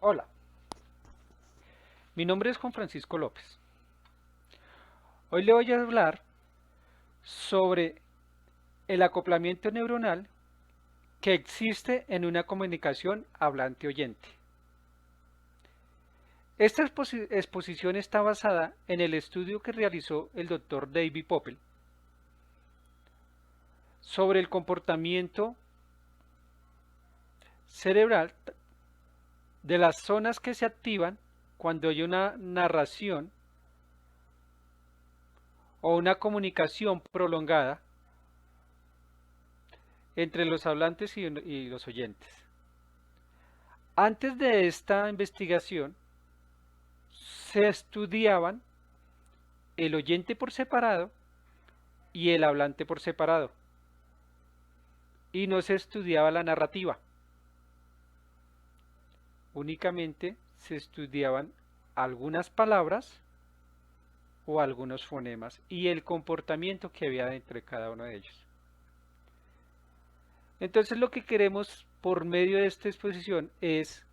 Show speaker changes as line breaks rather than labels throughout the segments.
Hola, mi nombre es Juan Francisco López. Hoy le voy a hablar sobre el acoplamiento neuronal que existe en una comunicación hablante-oyente. Esta exposición está basada en el estudio que realizó el Dr. David Poppel sobre el comportamiento cerebral de las zonas que se activan cuando hay una narración o una comunicación prolongada entre los hablantes y los oyentes. Antes de esta investigación, se estudiaban el oyente por separado y el hablante por separado, y no se estudiaba la narrativa. Únicamente se estudiaban algunas palabras o algunos fonemas y el comportamiento que había dentro de cada uno de ellos. Entonces lo que queremos por medio de esta exposición es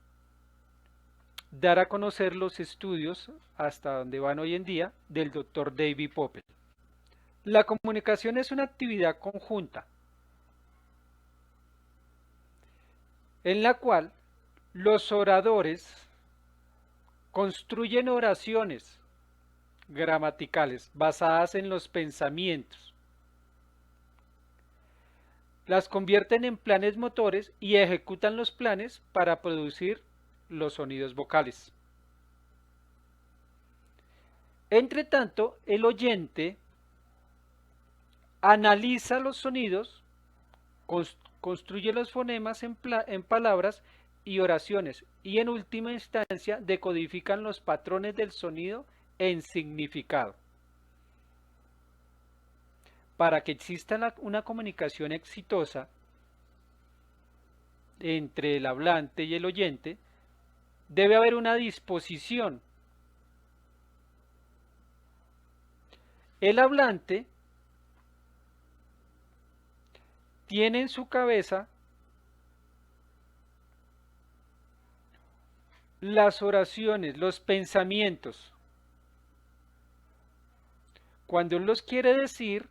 dar a conocer los estudios hasta donde van hoy en día del Dr. David Poppel. La comunicación es una actividad conjunta en la cual los oradores construyen oraciones gramaticales basadas en los pensamientos, las convierten en planes motores y ejecutan los planes para producir los sonidos vocales. Entre tanto, el oyente analiza los sonidos, construye los fonemas en palabras y oraciones y en última instancia decodifican los patrones del sonido en significado. Para que exista una comunicación exitosa entre el hablante y el oyente, debe haber una disposición. El hablante tiene en su cabeza las oraciones, los pensamientos. Cuando él los quiere decir,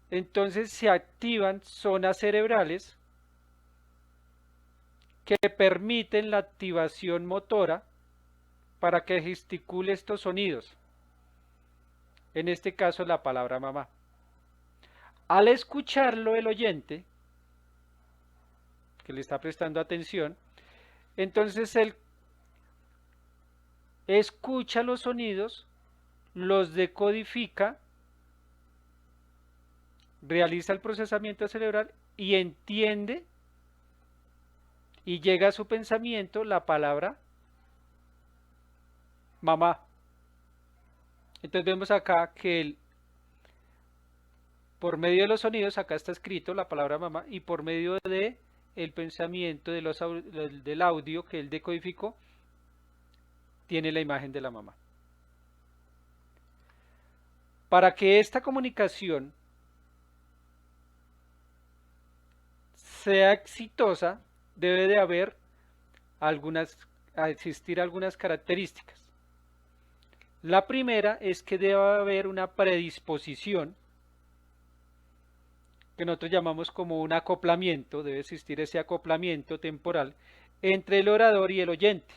entonces se activan zonas cerebrales que permiten la activación motora para que gesticule estos sonidos. En este caso la palabra mamá. Al escucharlo el oyente, que le está prestando atención, entonces él escucha los sonidos, los decodifica, realiza el procesamiento cerebral y entiende y llega a su pensamiento la palabra mamá. Entonces vemos acá que por medio de los sonidos, acá está escrito la palabra mamá, y por medio de el pensamiento del audio que él decodificó, tiene la imagen de la mamá. Para que esta comunicación sea exitosa, debe de haber existir algunas características. La primera es que debe haber una predisposición, que nosotros llamamos como un acoplamiento, debe existir ese acoplamiento temporal entre el orador y el oyente,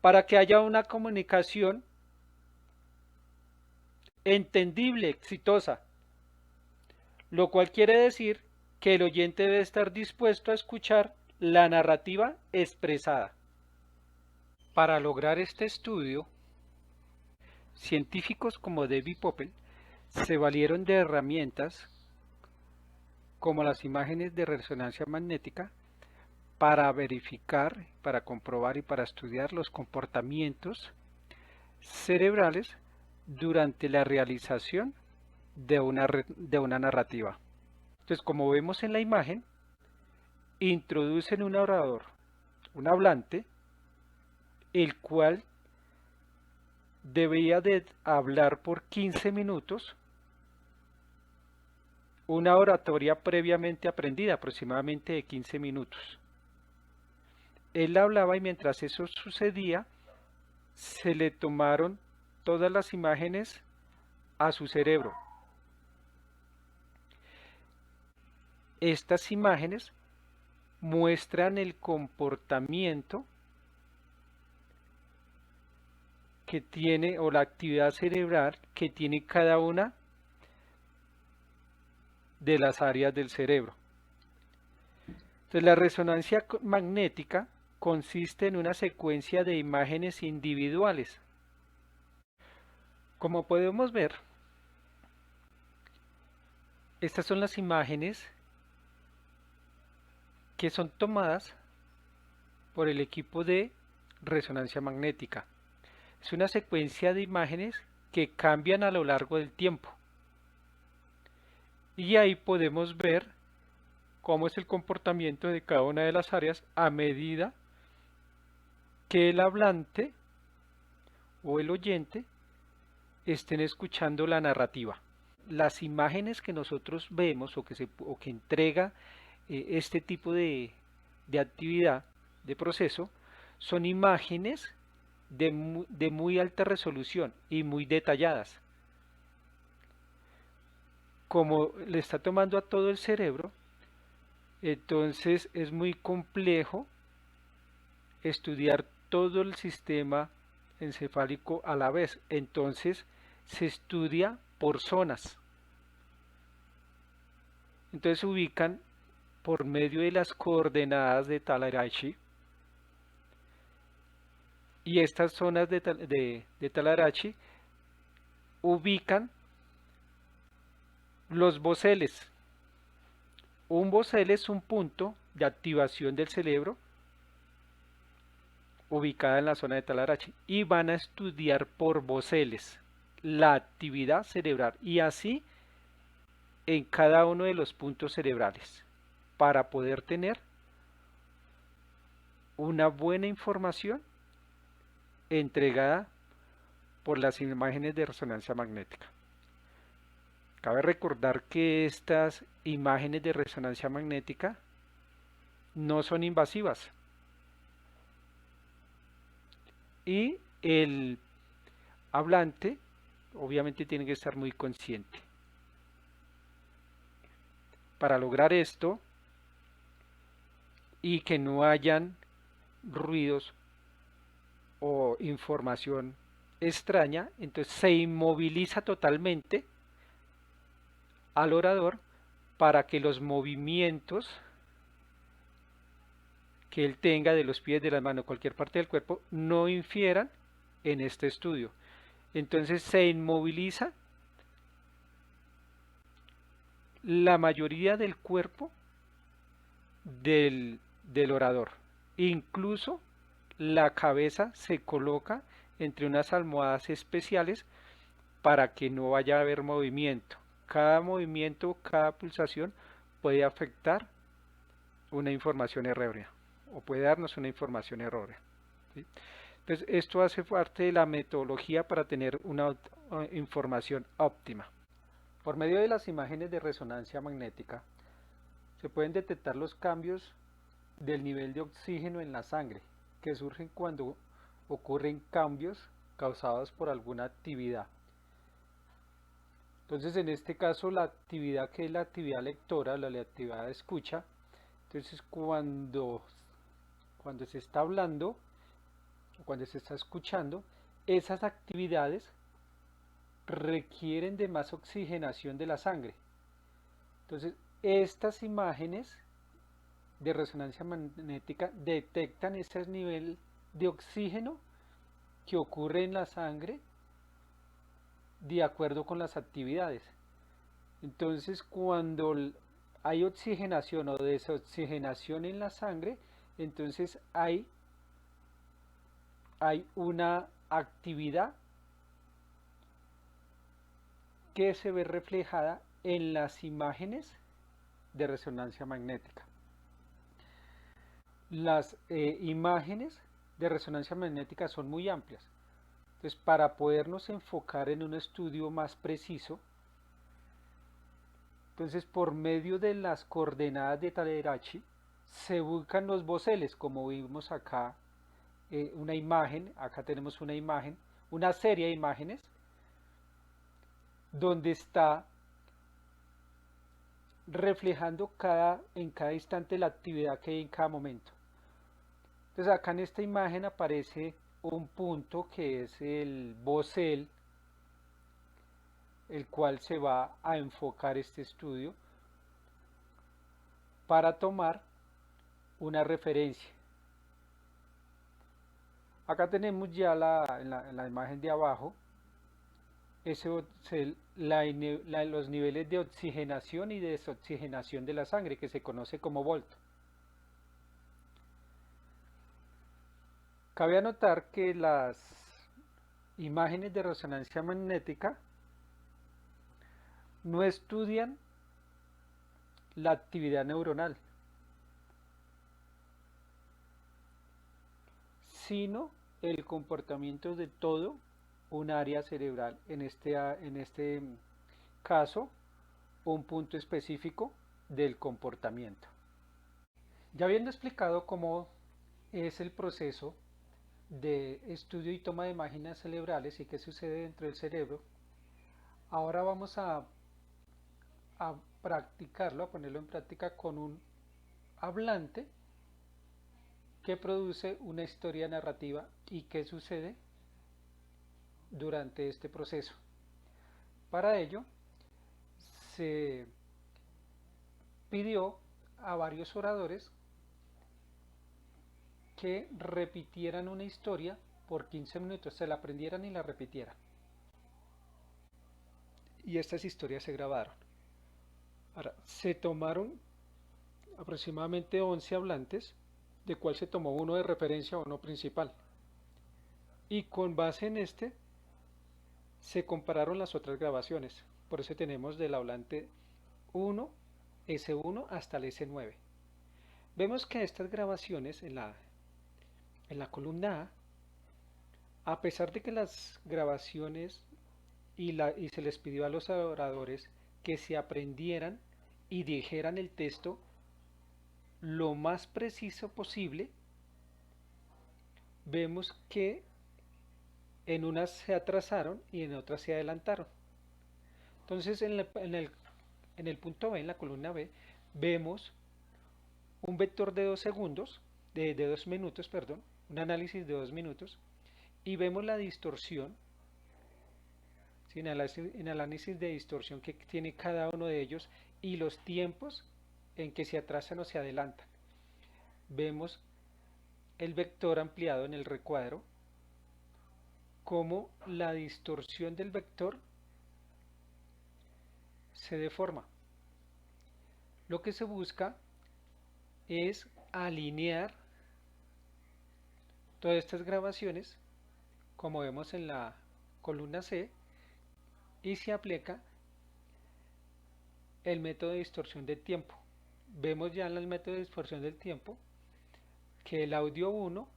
para que haya una comunicación entendible, exitosa, lo cual quiere decir que el oyente debe estar dispuesto a escuchar la narrativa expresada. Para lograr este estudio, científicos como David Poppel se valieron de herramientas como las imágenes de resonancia magnética para verificar, para comprobar y para estudiar los comportamientos cerebrales durante la realización de una narrativa. Entonces, como vemos en la imagen, introducen un orador, un hablante, el cual debía de hablar por 15 minutos una oratoria previamente aprendida, aproximadamente de 15 minutos. Él hablaba y mientras eso sucedía, se le tomaron todas las imágenes a su cerebro. Estas imágenes muestran el comportamiento que tiene o la actividad cerebral que tiene cada una de las áreas del cerebro. Entonces, la resonancia magnética consiste en una secuencia de imágenes individuales. Como podemos ver, estas son las imágenes que son tomadas por el equipo de resonancia magnética. Es una secuencia de imágenes que cambian a lo largo del tiempo. Y ahí podemos ver cómo es el comportamiento de cada una de las áreas a medida que el hablante o el oyente estén escuchando la narrativa. Las imágenes que nosotros vemos o que entrega este tipo de actividad, de proceso, son imágenes de muy alta resolución y muy detalladas. Como le está tomando a todo el cerebro, entonces es muy complejo estudiar todo el sistema encefálico a la vez. Entonces se estudia por zonas. Entonces se ubican por medio de las coordenadas de Talarachi. Y estas zonas de Talarachi ubican los boceles. Un bocel es un punto de activación del cerebro ubicada en la zona de Talarachi y van a estudiar por boceles la actividad cerebral y así en cada uno de los puntos cerebrales para poder tener una buena información entregada por las imágenes de resonancia magnética. Cabe recordar que estas imágenes de resonancia magnética no son invasivas y el hablante obviamente tiene que estar muy consciente. Para lograr esto y que no hayan ruidos o información extraña, entonces se inmoviliza totalmente al orador para que los movimientos que él tenga de los pies, de las manos, cualquier parte del cuerpo, no infieran en este estudio. Entonces se inmoviliza la mayoría del cuerpo del orador. Incluso la cabeza se coloca entre unas almohadas especiales para que no vaya a haber movimiento. Cada movimiento, cada pulsación puede afectar una información errónea o puede darnos una información errónea. ¿Sí? Entonces, esto hace parte de la metodología para tener una información óptima. Por medio de las imágenes de resonancia magnética, se pueden detectar los cambios del nivel de oxígeno en la sangre, que surgen cuando ocurren cambios causados por alguna actividad. Entonces, en este caso, la actividad que es la actividad lectora, la actividad de escucha, entonces cuando se está hablando, o cuando se está escuchando, esas actividades requieren de más oxigenación de la sangre. Entonces, estas imágenes de resonancia magnética detectan ese nivel de oxígeno que ocurre en la sangre de acuerdo con las actividades. Entonces, cuando hay oxigenación o desoxigenación en la sangre, entonces hay una actividad que se ve reflejada en las imágenes de resonancia magnética. Las imágenes de resonancia magnética son muy amplias. Entonces, para podernos enfocar en un estudio más preciso, entonces por medio de las coordenadas de Talarachi, se buscan los voceles, como vimos acá, una imagen, acá tenemos una imagen, una serie de imágenes, donde está reflejando en cada instante la actividad que hay en cada momento. Entonces acá en esta imagen aparece un punto que es el vocel, el cual se va a enfocar este estudio para tomar una referencia. Acá tenemos ya en la imagen de abajo los niveles de oxigenación y desoxigenación de la sangre, que se conoce como volto. Cabe anotar que las imágenes de resonancia magnética no estudian la actividad neuronal, sino el comportamiento de todo un área cerebral, en este caso, un punto específico del comportamiento. Ya habiendo explicado cómo es el proceso de estudio y toma de imágenes cerebrales y qué sucede dentro del cerebro, ahora vamos a practicarlo, a ponerlo en práctica con un hablante que produce una historia narrativa y qué sucede durante este proceso. Para ello, se pidió a varios oradores que repitieran una historia por 15 minutos, se la aprendieran y la repitieran. Y estas historias se grabaron. Ahora, se tomaron aproximadamente 11 hablantes, de cual se tomó uno de referencia o uno principal. Y con base en este, se compararon las otras grabaciones. Por eso tenemos del hablante 1, S1 hasta el S9. Vemos que estas grabaciones en la columna a pesar de que las grabaciones y se les pidió a los oradores que se aprendieran y dijeran el texto lo más preciso posible, vemos que en unas se atrasaron y en otras se adelantaron. Entonces en el punto B, en la columna B, vemos un vector de 2 segundos, de 2 minutos, perdón, un análisis de 2 minutos, y vemos la distorsión, ¿sí? En análisis de distorsión que tiene cada uno de ellos y los tiempos en que se atrasan o se adelantan. Vemos el vector ampliado en el recuadro, cómo la distorsión del vector se deforma. Lo que se busca es alinear todas estas grabaciones, como vemos en la columna C, y se aplica el método de distorsión del tiempo. Vemos ya en el método de distorsión del tiempo que el audio 1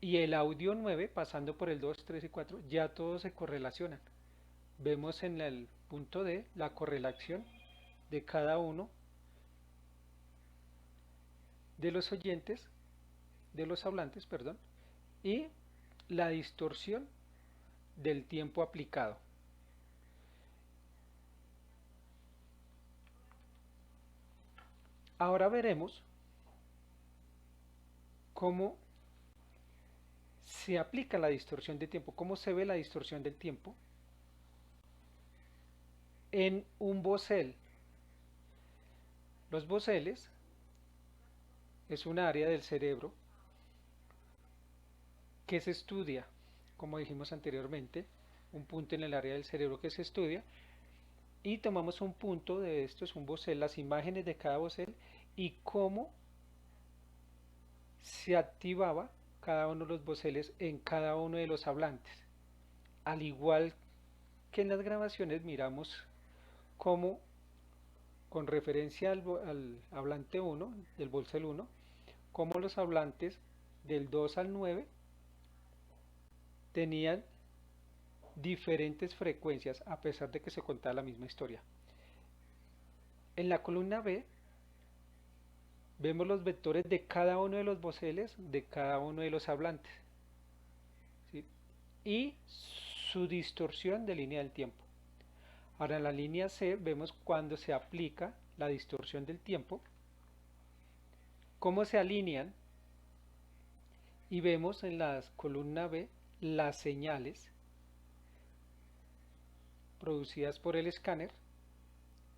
y el audio 9, pasando por el 2, 3 y 4, ya todos se correlacionan. Vemos en el punto D la correlación de cada uno de los oyentes, de los hablantes, perdón, y la distorsión del tiempo aplicado. Ahora veremos cómo se aplica la distorsión de tiempo, cómo se ve la distorsión del tiempo en un vocel. Los voceles es un área del cerebro que se estudia, como dijimos anteriormente, un punto en el área del cerebro que se estudia, y tomamos un punto de esto, es un vocel, las imágenes de cada vocel y cómo se activaba cada uno de los voceles en cada uno de los hablantes. Al igual que en las grabaciones miramos cómo, con referencia al hablante 1, del vocel 1, cómo los hablantes del 2 al 9 tenían diferentes frecuencias a pesar de que se contaba la misma historia. En la columna B Vemos los vectores de cada uno de los voceles de cada uno de los hablantes, ¿sí? Y su distorsión de línea del tiempo. Ahora en la línea C vemos cuando se aplica la distorsión del tiempo, cómo se alinean, y vemos en la columna B las señales producidas por el escáner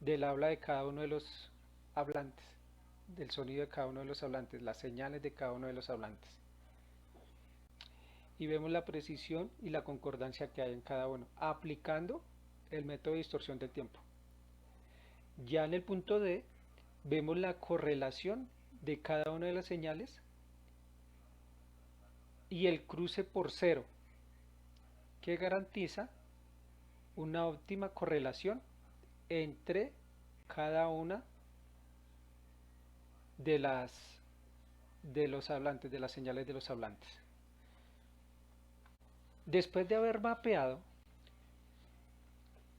del habla de cada uno de los hablantes, del sonido de cada uno de los hablantes, las señales de cada uno de los hablantes. Y vemos la precisión y la concordancia que hay en cada uno, aplicando el método de distorsión del tiempo. Ya en el punto D vemos la correlación de cada una de las señales y el cruce por cero, que garantiza una óptima correlación entre cada una de los hablantes, de las señales de los hablantes. Después de haber mapeado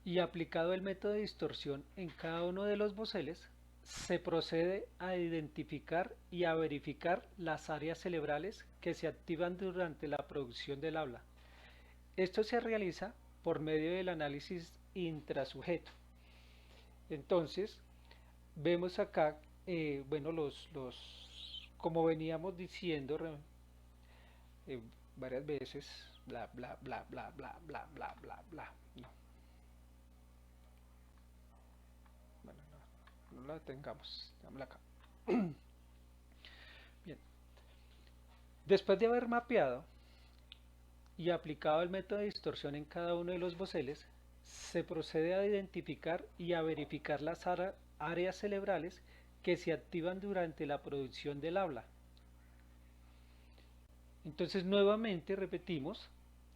y aplicado el método de distorsión en cada uno de los voceles, se procede a identificar y a verificar las áreas cerebrales que se activan durante la producción del habla. Esto se realiza por medio del análisis intrasujeto. Entonces, vemos acá, bueno, como veníamos diciendo varias veces, bla, bla, bla, bla, bla, bla, bla, bla, bla. No. Bueno, no la tengamos, dámela acá. Bien. Después de haber mapeado y aplicado el método de distorsión en cada uno de los voceles, se procede a identificar y a verificar las áreas cerebrales que se activan durante la producción del habla. Entonces, nuevamente repetimos,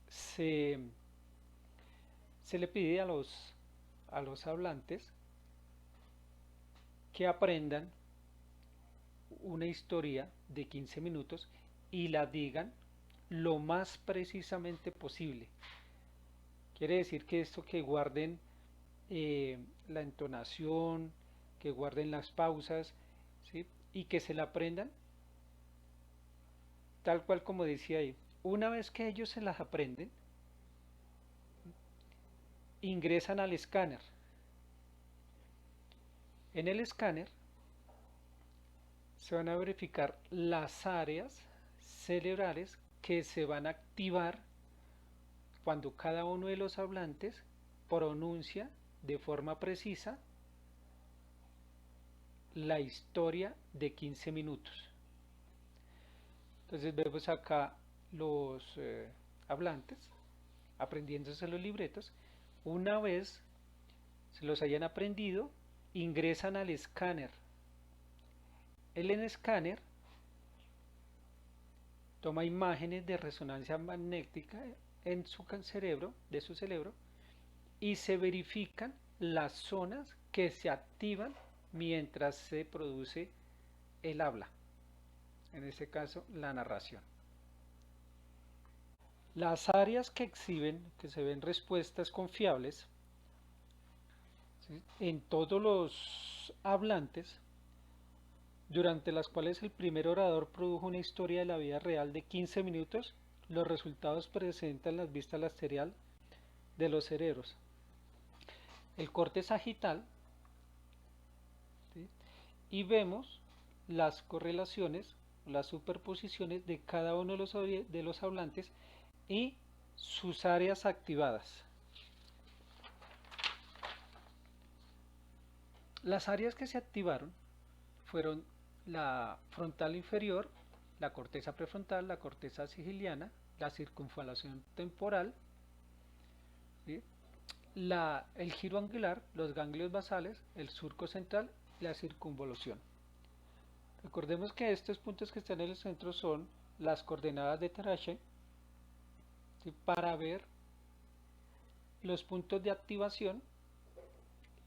se le pide a los hablantes que aprendan una historia de 15 minutos y la digan lo más precisamente posible. Quiere decir que esto, que guarden la entonación, que guarden las pausas, ¿sí? Y que se la aprendan tal cual como decía ahí. Una vez que ellos se las aprenden, ingresan al escáner. En el escáner se van a verificar las áreas cerebrales que se van a activar cuando cada uno de los hablantes pronuncia de forma precisa la historia de 15 minutos. Entonces vemos acá los hablantes aprendiéndose los libretos. Una vez se los hayan aprendido, ingresan al escáner. El escáner toma imágenes de resonancia magnética en su cerebro, de su cerebro, y se verifican las zonas que se activan mientras se produce el habla, en este caso la narración. Las áreas que exhiben, que se ven respuestas confiables, ¿sí?, en todos los hablantes, durante las cuales el primer orador produjo una historia de la vida real de 15 minutos, los resultados presentan las vistas lateral de los cerebros. El corte sagital, ¿sí?, y vemos las correlaciones, las superposiciones de cada uno de los hablantes y sus áreas activadas. Las áreas que se activaron fueron la frontal inferior, la corteza prefrontal, la corteza sigiliana, la circunvalación temporal, ¿sí?, el giro angular, los ganglios basales, el surco central y la circunvolución. Recordemos que estos puntos que están en el centro son las coordenadas de Tarashe, ¿sí?, para ver los puntos de activación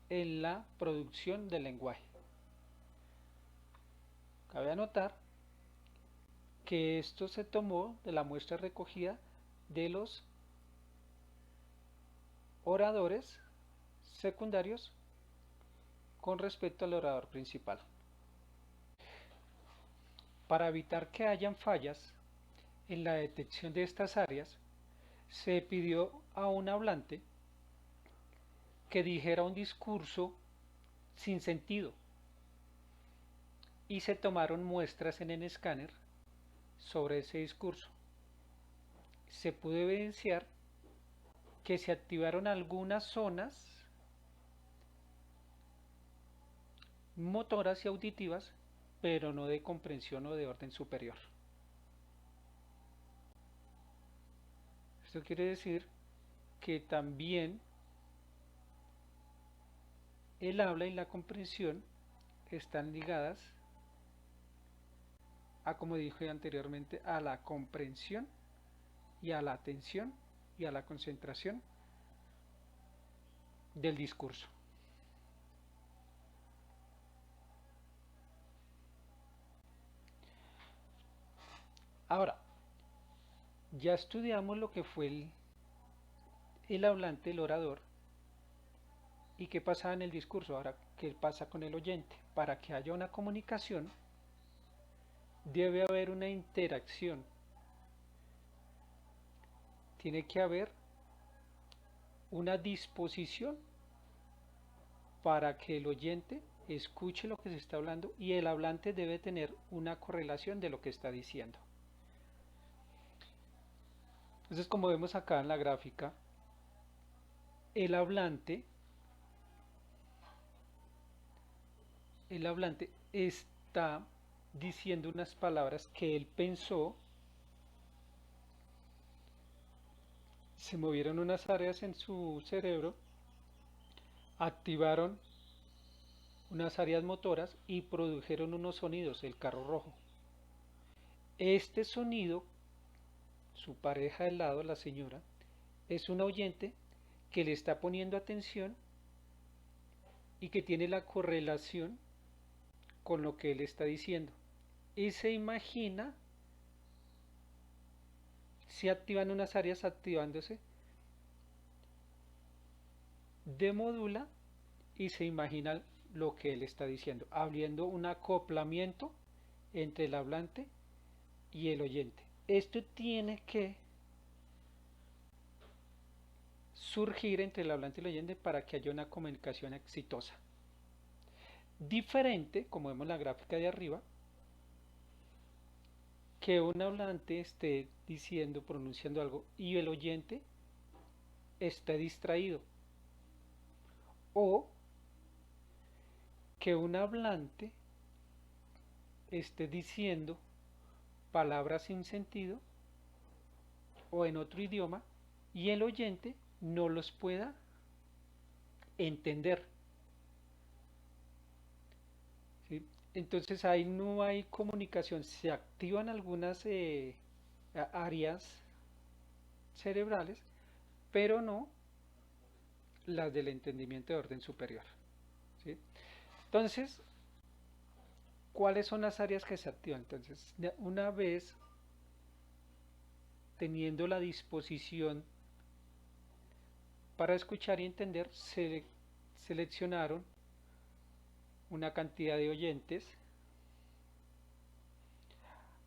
en la producción del lenguaje. Cabe anotar que esto se tomó de la muestra recogida de los oradores secundarios con respecto al orador principal. Para evitar que hayan fallas en la detección de estas áreas, se pidió a un hablante que dijera un discurso sin sentido y se tomaron muestras en el escáner sobre ese discurso. Se pudo evidenciar que se activaron algunas zonas motoras y auditivas, pero no de comprensión o de orden superior. Esto quiere decir que también el habla y la comprensión están ligadas a, como dije anteriormente, a la comprensión y a la atención y a la concentración del discurso. Ahora, ya estudiamos lo que fue el hablante, el orador, y qué pasa en el discurso. Ahora, ¿qué pasa con el oyente? Para que haya una comunicación, debe haber una interacción. Tiene que haber una disposición para que el oyente escuche lo que se está hablando y el hablante debe tener una correlación de lo que está diciendo. Entonces, como vemos acá en la gráfica, el hablante está diciendo unas palabras que él pensó, se movieron unas áreas en su cerebro, activaron unas áreas motoras y produjeron unos sonidos, el carro rojo. Este sonido, su pareja al lado, la señora, es un oyente que le está poniendo atención y que tiene la correlación con lo que él está diciendo. Y se imagina, se activan unas áreas activándose, demodula y se imagina lo que él está diciendo, habiendo un acoplamiento entre el hablante y el oyente. Esto tiene que surgir entre el hablante y el oyente para que haya una comunicación exitosa. Diferente, como vemos en la gráfica de arriba, que un hablante esté diciendo, pronunciando algo y el oyente esté distraído, o que un hablante esté diciendo palabras sin sentido o en otro idioma y el oyente no los pueda entender. ¿Sí? Entonces ahí no hay comunicación, se activan algunas áreas cerebrales, pero no las del entendimiento de orden superior. ¿Sí? Entonces, ¿cuáles son las áreas que se activan? Entonces, una vez teniendo la disposición para escuchar y entender, se seleccionaron una cantidad de oyentes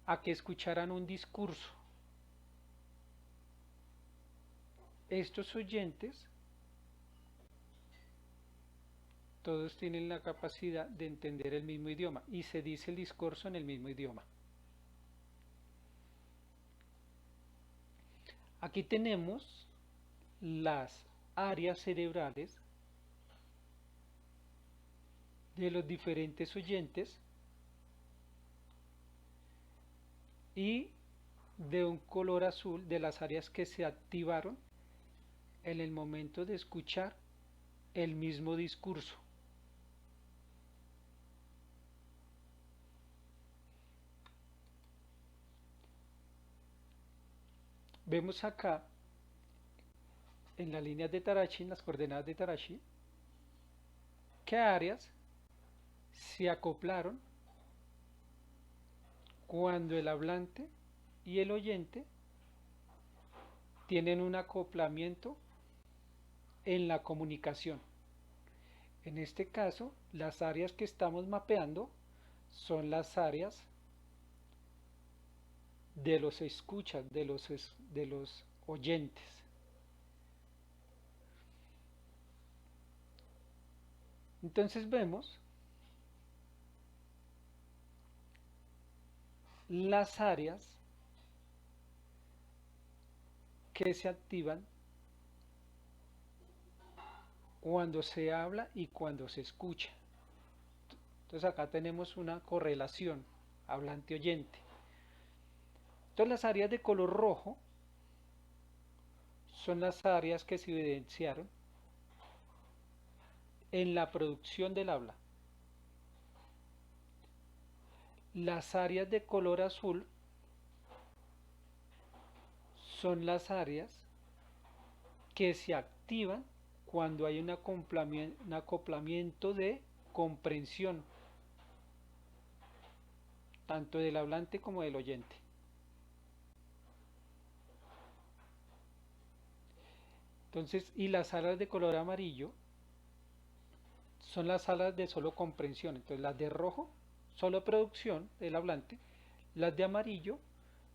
a que escucharan un discurso. Estos oyentes todos tienen la capacidad de entender el mismo idioma y se dice el discurso en el mismo idioma. Aquí tenemos las áreas cerebrales de los diferentes oyentes y de un color azul de las áreas que se activaron en el momento de escuchar el mismo discurso. Vemos acá en las líneas de Taraschi, en las coordenadas de Taraschi, qué áreas se acoplaron cuando el hablante y el oyente tienen un acoplamiento en la comunicación. En este caso, las áreas que estamos mapeando son las áreas de los escuchas, de los oyentes. Entonces vemos las áreas que se activan cuando se habla y cuando se escucha. Entonces acá tenemos una correlación hablante-oyente. Entonces las áreas de color rojo son las áreas que se evidenciaron en la producción del habla. Las áreas de color azul son las áreas que se activan cuando hay un acoplamiento de comprensión, tanto del hablante como del oyente. Entonces, y las áreas de color amarillo son las salas de solo comprensión. Entonces las de rojo, solo producción del hablante, las de amarillo,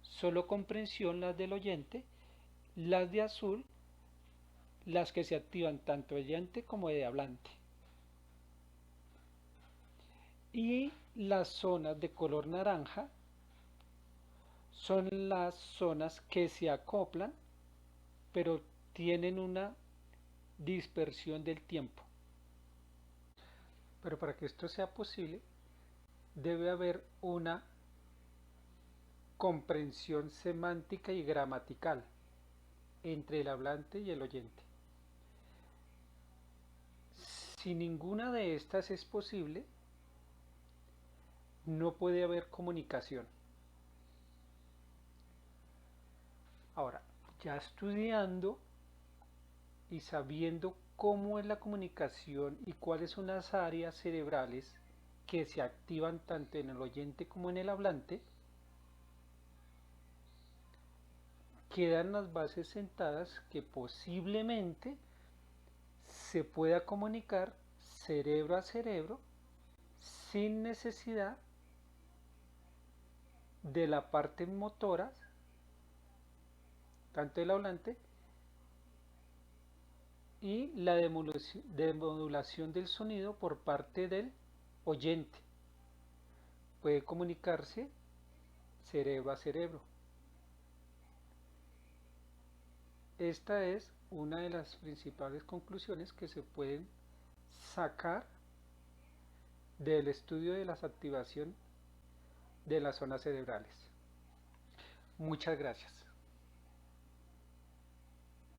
solo comprensión, las del oyente, las de azul, las que se activan tanto de oyente como de hablante. Y las zonas de color naranja son las zonas que se acoplan, pero tienen una dispersión del tiempo. Pero para que esto sea posible, debe haber una comprensión semántica y gramatical entre el hablante y el oyente. Si ninguna de estas es posible, no puede haber comunicación. Ahora, ya estudiando y sabiendo cómo es la comunicación y cuáles son las áreas cerebrales que se activan tanto en el oyente como en el hablante, quedan las bases sentadas que posiblemente se pueda comunicar cerebro a cerebro sin necesidad de la parte motora, tanto del hablante, y la demodulación del sonido por parte del oyente. Puede comunicarse cerebro a cerebro. Esta es una de las principales conclusiones que se pueden sacar del estudio de las activación de las zonas cerebrales. Muchas gracias.